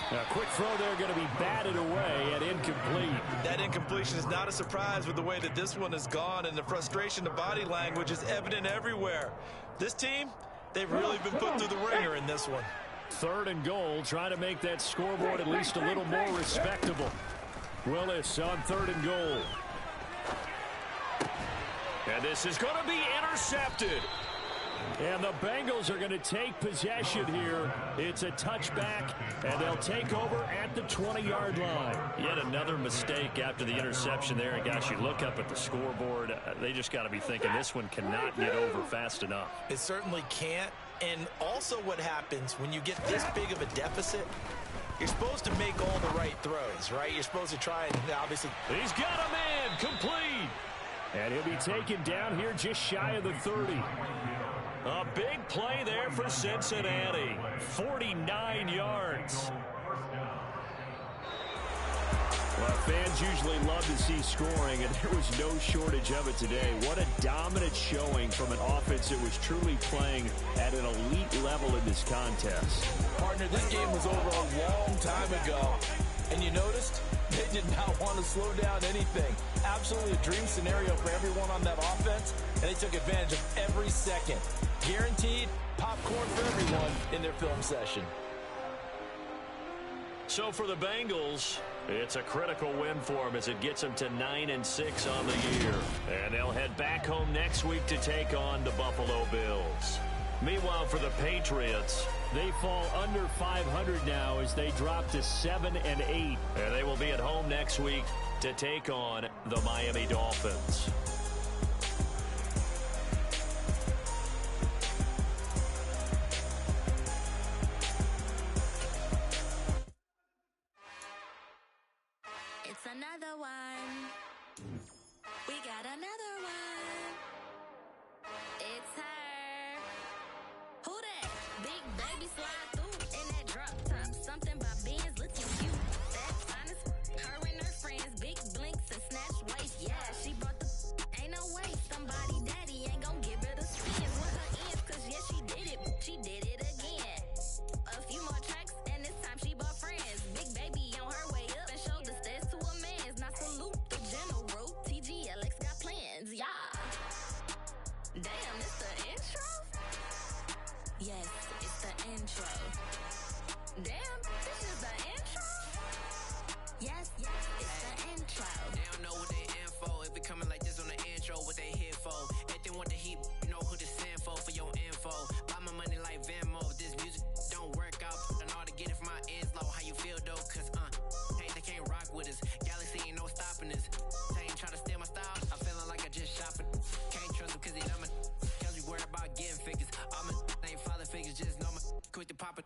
A quick throw there going to be batted away and incomplete. That incompletion is not a surprise with the way that this one has gone, and the frustration, the body language is evident everywhere. This team, they've really been put through the ringer in this one. Third and goal, trying to make that scoreboard at least a little more respectable. Willis on third and goal. And this is going to be intercepted. And the Bengals are going to take possession here. It's a touchback, and they'll take over at the 20-yard line. Yet another mistake after the interception there. And, gosh, you look up at the scoreboard, they just got to be thinking this one cannot get over fast enough. It certainly can't. And also what happens when you get this big of a deficit, you're supposed to make all the right throws, right? You're supposed to try and obviously. He's got a man complete. And he'll be taken down here just shy of the 30. A big play there for Cincinnati. 49 yards. Well, fans usually love to see scoring, and there was no shortage of it today. What a dominant showing from an offense that was truly playing at an elite level in this contest. Partner, this game was over a long time ago. And you noticed they did not want to slow down anything. Absolutely a dream scenario for everyone on that offense, and they took advantage of every second. Guaranteed popcorn for everyone in their film session. So for the Bengals, it's a critical win for them as it gets them to 9-6 on the year. And they'll head back home next week to take on the Buffalo Bills. Meanwhile, for the Patriots, they fall under 500 now as they drop to 7-8. And they will be at home next week to take on the Miami Dolphins. It's another one. We got another one. It's her. Who that? Big baby slide through in that drop top. Something about Benz looking cute. That's honest. Her and her friends, big blinks and snatch waist. Yeah, she brought the. Ain't no way. Somebody daddy ain't gon' give her the spins with her ends. Cause yeah, she did it. She did it again. A few more tracks and this time she bought friends. Big baby on her way up and showed the stairs to a man's. Now salute the general. TGLX got plans. Yeah. Damn, it's the intro? Yes, it's the intro. Damn, this is the intro? Yes, it's the intro. They don't know what they in for. If it coming like this on the intro, what they here for? If they want the heat, know who to send for your info. Buy my money like Venmo. This music don't work out. I know how to get it from my ends low. How you feel though? Cause hey, they can't rock with us. Galaxy ain't no stopping us. They ain't try to steal my style. I'm feeling like I just shopping. Can't trust him cause he dumb. Cause we worried about getting figures. All my ain't father figures. Just know my quick to pop it.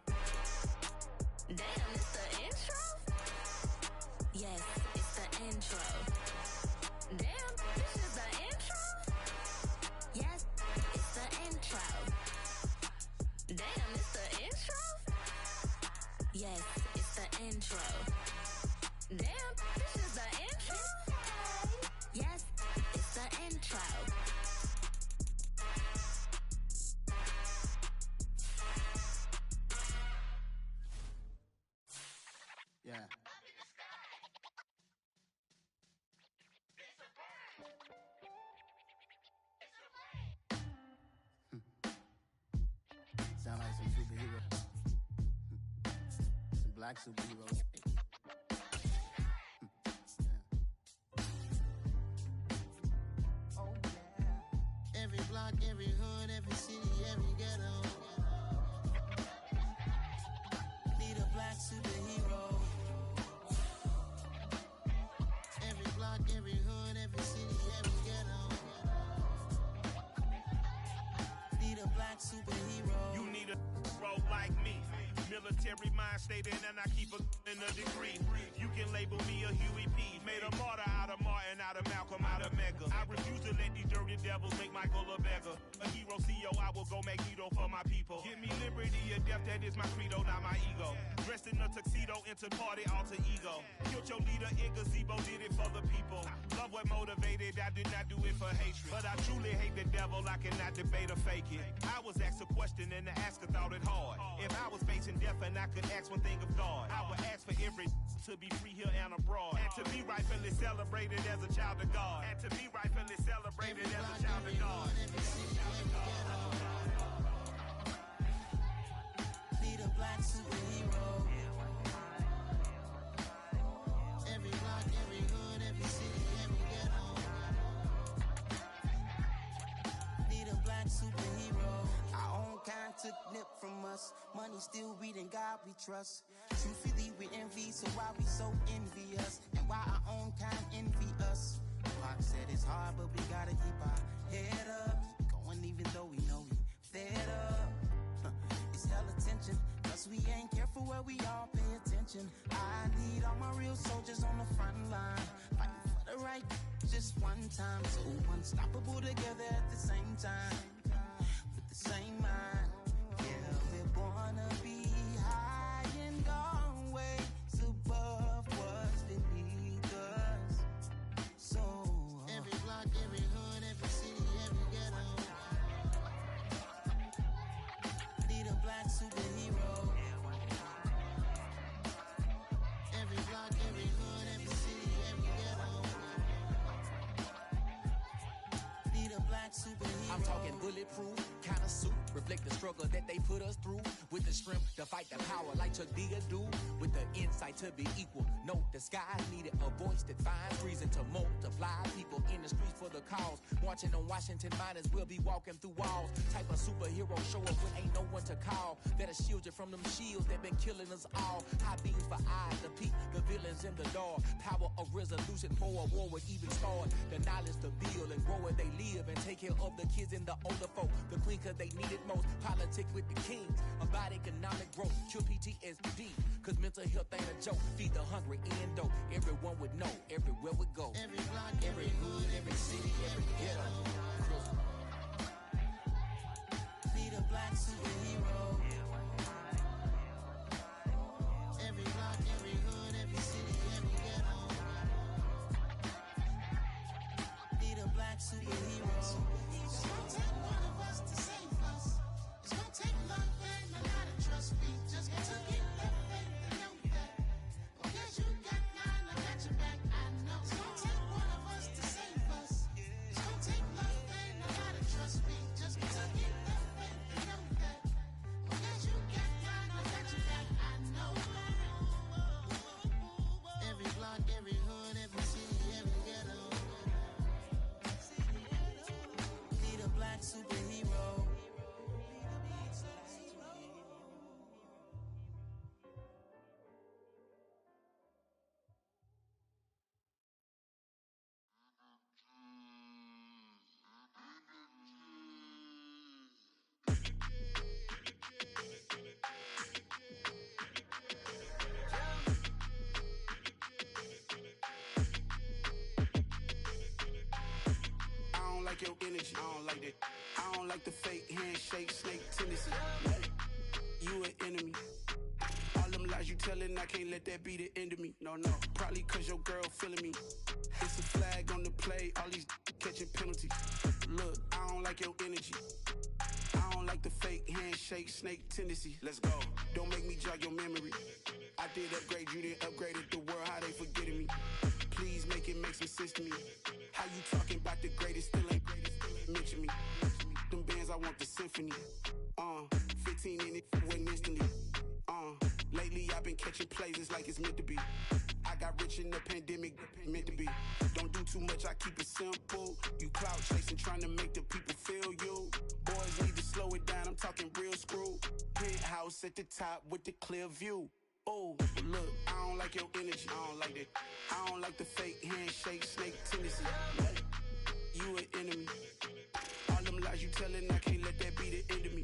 Damn, it's the intro? Yes, it's the intro. Damn, this is the intro? Yes, it's the intro. Damn, it's the intro? Yes, it's the intro. Damn, this is the intro? Yes, it's the intro. Yeah. Sound like some superheroes. Some black superheroes. Oh, yeah. Every block, every hood, every city, every ghetto. Need a black superhero. Every block, every hood, every city, every ghetto. superhero. You need a hero like me. Military mind stated, and I keep in a degree. You can label me a Huey P. Made a martyr out of Martin, out of Malcolm, out of Mega. I refuse to let these dirty devils make Michael a beggar. A hero CEO, I will go Magneto for my people. Give me liberty or death, that is my credo, not my ego. Dressed in a tuxedo, into party, alter ego. Killed your leader in gazebo, did it for the people. Love what motivated, I did not do it for hatred. But I truly hate the devil, I cannot debate or fake it. I was asked a question and the asker thought it hard. If I was facing death and I could ask one thing of God, I would ask for every to be free here and abroad. And to be rightfully celebrated as a child of God. And to be rightfully celebrated as a child of God. Need a black superhero. Every block, every hood, every city, every ghetto. Need a black superhero. Our own kind took nip from us. Money still reading God we trust. Truthfully we envy, so why we so envious? And why our own kind envy us? Pac said it's hard, but we gotta keep our head up. Going even though we know we fed up. It's hella tension, cause we ain't careful where we all pay attention. I need all my real soldiers on the front line, fighting for the right just one time. So unstoppable together at the same time, with the same mind. Yeah, we're born to be high and gone way above what's beneath us. So every block, every hood, every city, every ghetto. Need a black superhero. Every block, every hood, every city, every ghetto. Need a black superhero. I'm talking bulletproof kind of suit, reflect the struggle that they put us through. With the strength to fight the power like Chuck D do. With the insight to be equal. Note the skies needed a voice that finds reason to multiply. People in the streets for the cause. Marching on Washington, might as well be walking through walls. Type of superhero show up when ain't no one to call. That'll shield you from them shields that been killing us all. High beams for eyes to peek the villains in the dark. Power of resolution for a war would even start. The knowledge to build and grow where they live and take care of the kids and the older folk. The queen cause they need it most. Politic with the kings. About economic growth. Cure PTSD. Cause mental health ain't a joke. Feed the hungry and dope. Everyone would know. Everywhere we go. Every block, every hood, every city, every ghetto. Need a black superhero. Every block, every hood, every city, every ghetto. Need a black superhero. It's gonna take one of us to save us. It's gonna take love and a lot of trust. We just got to get that faith and know that. Because you got mine, I got your back. I know. It's gonna take one of us to save us. It's gonna take love and a lot of trust. We just got to get that faith and know that. Because you got mine, I got your back. I know. Every block, every hood, every city, every ghetto. Need a black superhero. I don't like your energy. I don't like that. I don't like the fake handshake, snake tendency. You an enemy. All them lies you telling, I can't let that be the end of me. No, probably cause your girl feeling me. It's a flag on the play, all these catching penalties. Look, I don't like your energy. I don't like the fake handshake, snake tendency. Let's go. Don't make me jog your memory. I did upgrade, you didn't upgrade it. The world, how they forgetting me. Please make it make some sense to me. How you talking about the greatest, still ain't greatest, mention me. Them bands, I want the symphony. 15 in it, went instantly. Lately I've been catching plays, it's like it's meant to be. I got rich in the pandemic, meant to be. Don't do too much, I keep it simple. You clout chasing, trying to make the people feel you. Boys need to slow it down, I'm talking real screw. Penthouse at the top with the clear view. Oh, look, I don't like your energy, I don't like that. I don't like the fake handshake, snake tendency. You an enemy. All them lies you telling, I can't let that be the end of me.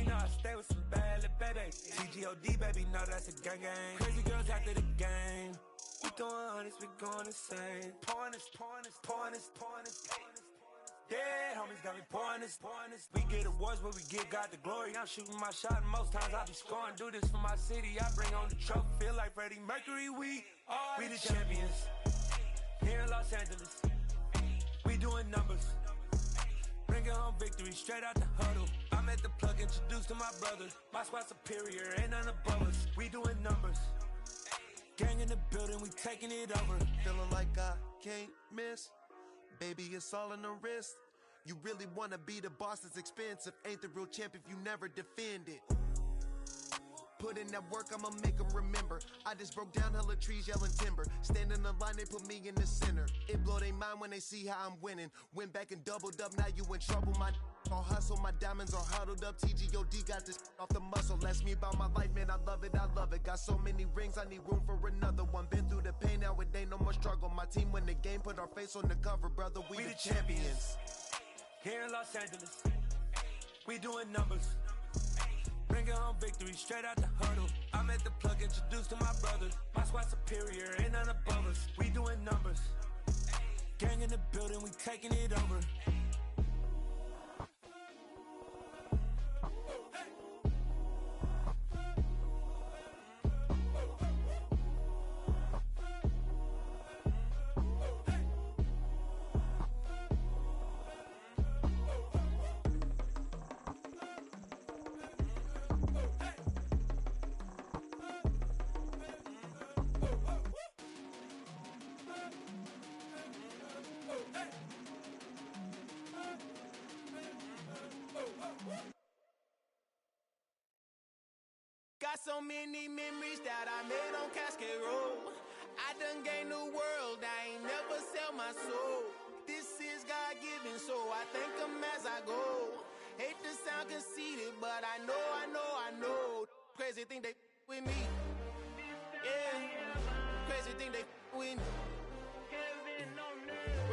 You know I stay with some bad little baby. TGOD, baby, know that's a gang. Crazy girls after the game. We throwing hundreds, we going insane. Pouring this. Yeah, homies got me pouring this. We get awards, but we give God the glory. I'm shooting my shot, and most times I be scoring. Do this for my city, I bring on the trophy. Feel like Freddie Mercury, we the champions. Here in Los Angeles, we doing numbers. Bringing home victory straight out the huddle. I'm at the plug, introduced to my brothers. My squad superior, ain't none above us. We doing numbers. Gang in the building, we taking it over. Feeling like I can't miss. Baby, it's all in the wrist. You really wanna be the boss, it's expensive. Ain't the real champ if you never defend it. Put in that work, I'ma make them remember. I just broke down hella trees, yelling timber. Stand in the line, they put me in the center. It blow they mind when they see how I'm winning. Went back and doubled up, now you in trouble. My all hustle, my diamonds are huddled up. TGOD got this off the muscle. Ask me about my life, man, I love it. Got so many rings, I need room for another one. Been through the pain, now it ain't no more struggle. My team win the game, put our face on the cover, brother. We the champions. Here in Los Angeles, we doing numbers. Bringing home victory straight out the huddle. I'm at the plug, introduced to my brothers. My squad superior, ain't none above us. We doing numbers. Gang in the building, we taking it over. Got so many memories that I made on Cascade Road. I done gained the world, I ain't never sell my soul. This is God-given, so I thank him as I go. Hate to sound conceited, but I know. Crazy thing they with me. Yeah, crazy thing they with me.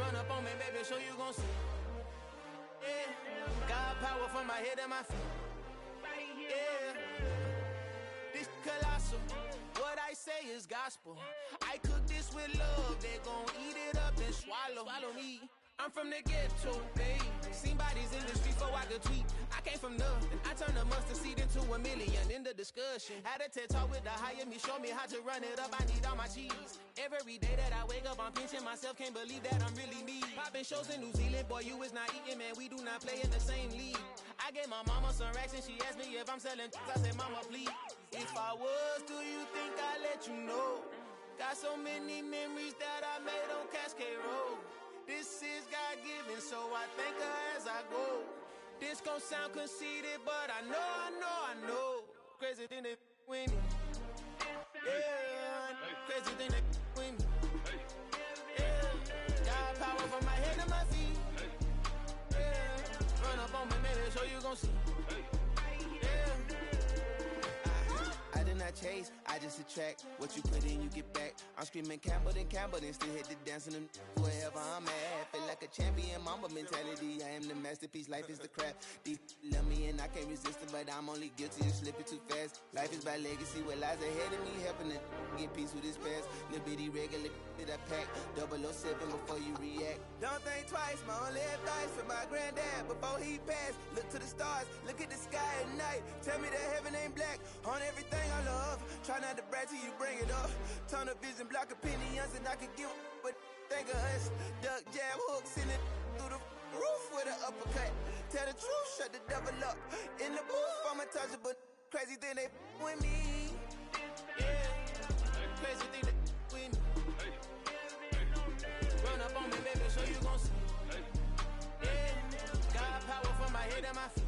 Run up on me, baby, so you gon' see. Yeah, God power from my head and my feet. Yeah. Colossal, what I say is gospel. I cook this with love, they gon' eat it up and swallow me. I'm from the ghetto, babe. Seen bodies in the street before I could tweet. I came from nothing, I turned a mustard seed into a million. In the discussion, had a TED talk with the higher me, show me how to run it up. I need all my cheese. Every day that I wake up, I'm pinching myself, can't believe that I'm really me. Popping shows in New Zealand, boy, you is not eating, man. We do not play in the same league. I gave my mama some racks and she asked me if I'm selling. I said, mama, please. If I was, do you think I'd let you know? Got so many memories that I made on Cascade Road. This is God-given, so I thank her as I go. This gon' sound conceited, but I know. Crazy thing they with me. Yeah, crazy thing they with me. Yeah, got power from my head to my feet. Yeah, run up on me, baby, so you gon' see. I did not chase, I just attract. What you put in, you get back. I'm screaming Campbell, then still hit the dance and them wherever I'm at. Feel like a champion, mamba mentality. I am the masterpiece, life is the crap. These love me and I can't resist it, but I'm only guilty of slipping too fast. Life is by legacy, what lies ahead of me, helping to get peace with this past. Little bitty regular that I pack, 007 before you react. Don't think twice, my only advice for my granddad before he passed. Look to the stars, look at the sky at night. Tell me that heaven ain't black on everything I love. Try not to brag till you bring it up. Tunnel vision, block opinions, and I could give but think of us. Duck jab hooks in it through the roof with an uppercut. Tell the truth, shut the devil up. In the booth, I'm untouchable. Crazy thing they with me. Yeah, crazy thing they with me. Run up on me, baby, so you gon' see. Yeah, got power from my head and my feet.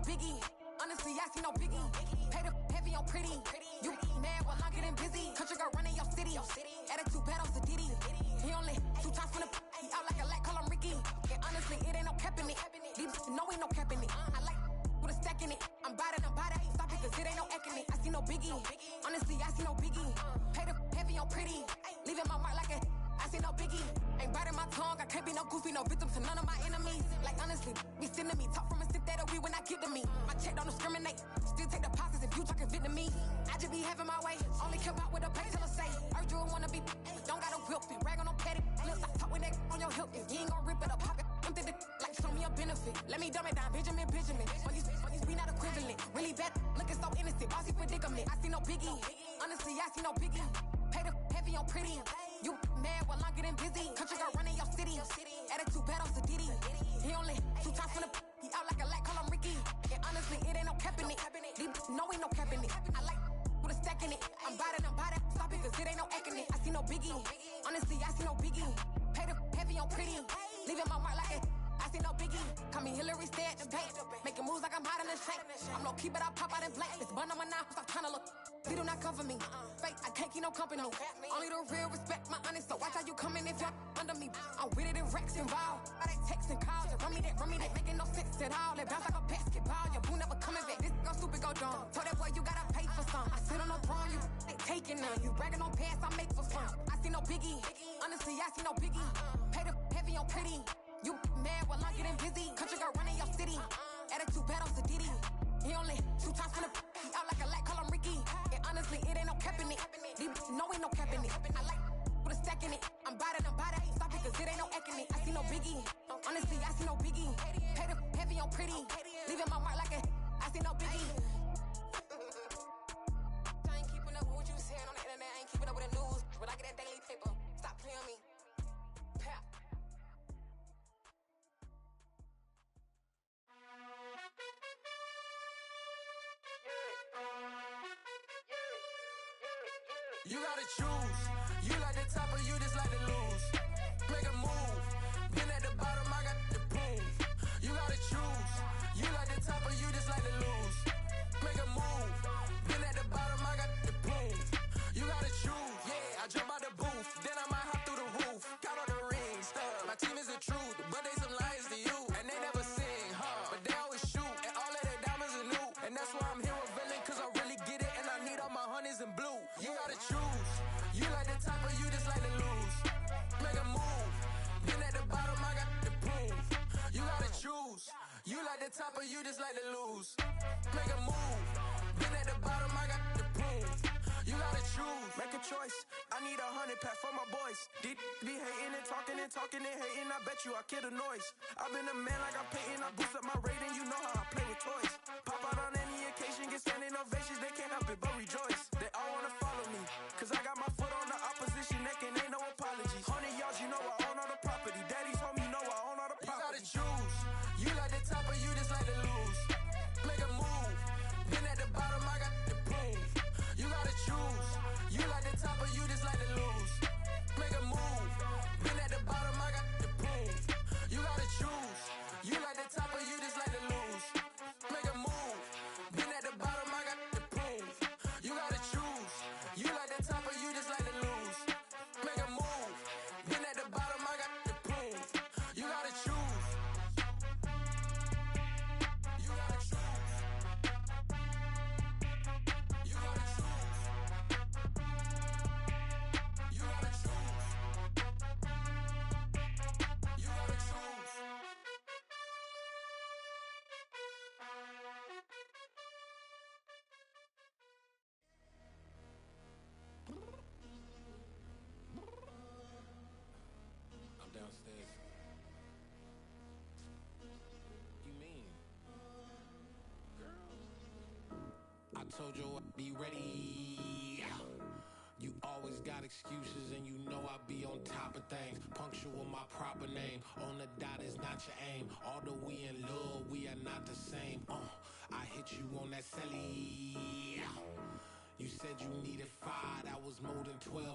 Biggie, Honestly, I see no biggie. Pay the heavy on pretty. You mad while I'm getting busy. Country girl running your city. Attitude bad on Diddy. He only 2 times from the he out like a lack, call him Ricky. And honestly, it ain't no cap in it. These know ain't no cap in it. I like with a stack in it. I'm by that. Stop it, cause it ain't no acting it. I see no biggie. Honestly, I see no biggie. Pay the heavy on pretty. Leaving my mark like a I see no biggie. Ain't biting my tongue. I can't be no goofy, no victim to none of my enemies. Like honestly, be sending me talk from a sit that'll be when I get to me. My check don't discriminate. Still take deposits if you talking Vietnamese. I just be having my way. Only care about what the pay tell her say. Urge you wanna be, don't got no whip and rag on no petty. Lips, I talk with that on your hip. If you ain't gon' rip it up, pop it. Empty the like show me a benefit. Let me dumb it down, Benjamin. When you be not equivalent. Really bad, looking so innocent. Bossy predicament. I see no biggie. Honestly, I see no biggie. Pay the heavy on pretty. You mad while I'm getting busy. Country girl running your city. Attitude bad on Diddy. He only 2 times from the he out like a lack, call him Ricky. And honestly, it ain't no cap in it. These know ain't no cap in it. I like with a stack in it. I'm by that. Stop it, cause it ain't no acting it. I see no biggie. Honestly, I see no biggie. Pay the heavy on pretty. Leaving my mark like it. I see no biggie. Call me Hillary, stay at the bank. Making moves like I'm hiding in shank. I'm low key, but I pop out in blank. It's bun on my knife, stop trying to look. They do not cover me. Fake, I can't keep no company. Only the real respect my honest. So watch how you coming if you're under me. I'm with it in Rex involved. All that text and calls. Just run me that. Making no sense at all. They bounce like a basketball. Your boo never coming back. This go stupid, go dumb. Told that boy you gotta pay for some. I sit on the throne, you ain't taking none. You bragging on pants, I make for fun. I see no biggie. Honestly, I see no biggie. Pay the heavy on pretty. You mad while I'm getting busy. Country girl running your city. Attitude bad on Diddy. He only 2 times from the he out like a lack, call him Ricky. And honestly, it ain't no cap in it. These know ain't no cap in it. I like with a stack in it. I'm by that. Stop it, cause it ain't no acting it. I see no biggie. Honestly, I see no biggie. Pay the heavy on pretty. Leaving my mark like a I see no biggie. I ain't keeping up with what you saying on the internet. I ain't keeping up with the news. But I get that daily paper. Stop playing on me. Pap. You gotta choose. You like the top or you just like to lose. Make a move. Been at the bottom, I got the proof. You gotta choose. You like the top or you just like to lose. Make a move. Been at the bottom, I got the proof. You gotta choose. Yeah, I jump out the booth. Then I might hop through the roof. Count all the rings. My team is the truth, but they some liars to you. And they never sing, but they always shoot. And all of their diamonds are new. And that's why I'm here with villain, cause I really get it. And I need all my honeys in blue. You gotta choose. You like the top or you just like to lose. Make a move. Been at the bottom, I got the proof. You gotta choose. You like the top or you just like to lose. Make a move. Been at the bottom, I got the proof. You gotta choose. Make a choice. I need 100 pack for my boys. These be hating and talking and hating. I bet you I kill the noise. I've been a man like I'm Peyton. I boost up my rating. You know how I play with toys. Pop out on any occasion, get standing ovations. They can't help it but rejoice. They all wanna follow me, cause I got my foot on the opposition neck and ain't no apologies. 100 yards, you know I own all the property. Daddy's home, you know I own all the property. You gotta choose. You like the top or you just like to lose. Make a move. Been at the bottom, I got the proof. You gotta choose. You like the top or you just like to lose. Make a move. Been at the bottom, I got the proof. You gotta choose. You like the top or you just like to lose. Make a move. Been at the bottom, I got the proof. You gotta choose. You like the top or you just like to lose. Make a move. Been at the bottom, I got the proof. You gotta choose. You gotta choose. You gotta choose. You gotta choose. You gotta choose. I'm downstairs. You mean? Girl. I told you I'd be ready. You always got excuses and you know I be on top of things. Punctual my proper name. On the dot is not your aim. Although we in love, we are not the same. I hit you on that celly. You said you needed 5, that was more than 12.